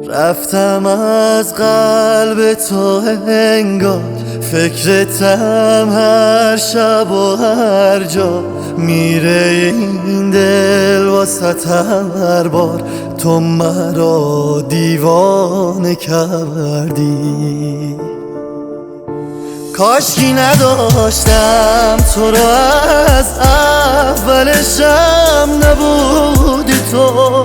رفتم از قلب تو انگار، فکرتم هر شب و هر جا. میره این دل واسه هر بار، تو مرا دیوانه کردی. کاشکی نداشتم تو رو از اولشم نبودی تو.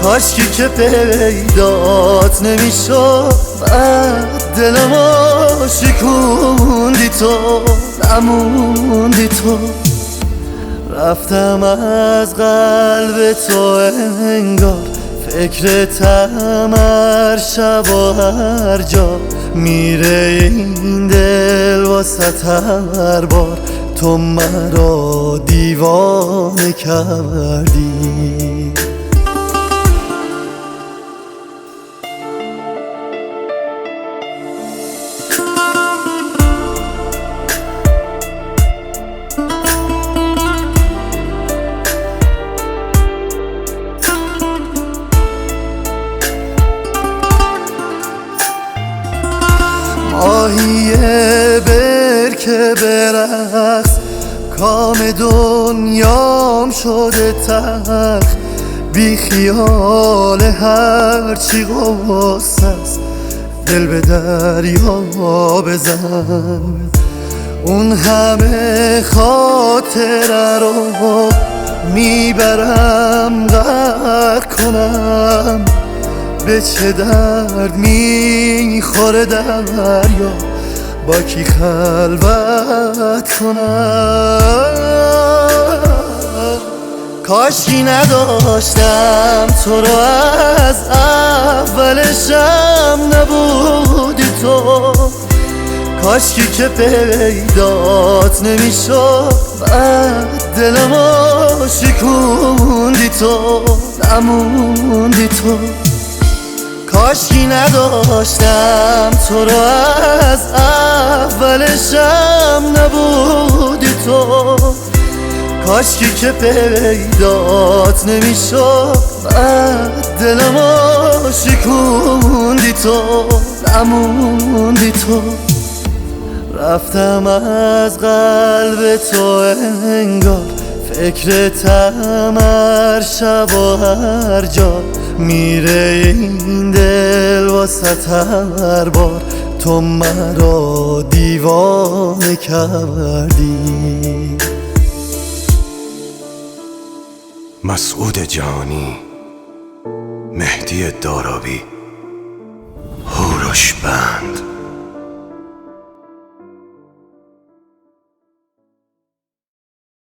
کاشکی که پیدات نمیشد، بعد دلمو شکوندی تو، نموندی تو. رفتم از قلب تو انگار، فکرتم هر شب و هر جا. میره این دل واسه هر بار، تو مرا دیوانه کردی. ماهی برکه برقص، کام دنیام شده تلخ. بی خیال هرچی غصه است، دل به دریا بزن. اون همه خاطره رو میبرم غرق کنم. به چه درد میخوره دریا، با کی خلوت کنم. کاشکی نداشتم تو رو از اولشم نبودی تو. کاشکی که پیدات نمیشد، بعد دلمو شکوندی تو، نموندی تو. کاشکی نداشتم تو رو از اولشم نبودی تو. کاشکی که پیدات نمیشد، بعد دلمو شکوندی تو، نموندی تو. رفتم از قلب تو انگار، فکرتم هر شب و هر جا. میره این دل واسه هر بار، تو مرا دیوانه کردی. مسعود جهانی، مهدی دارابی، هوروش بند.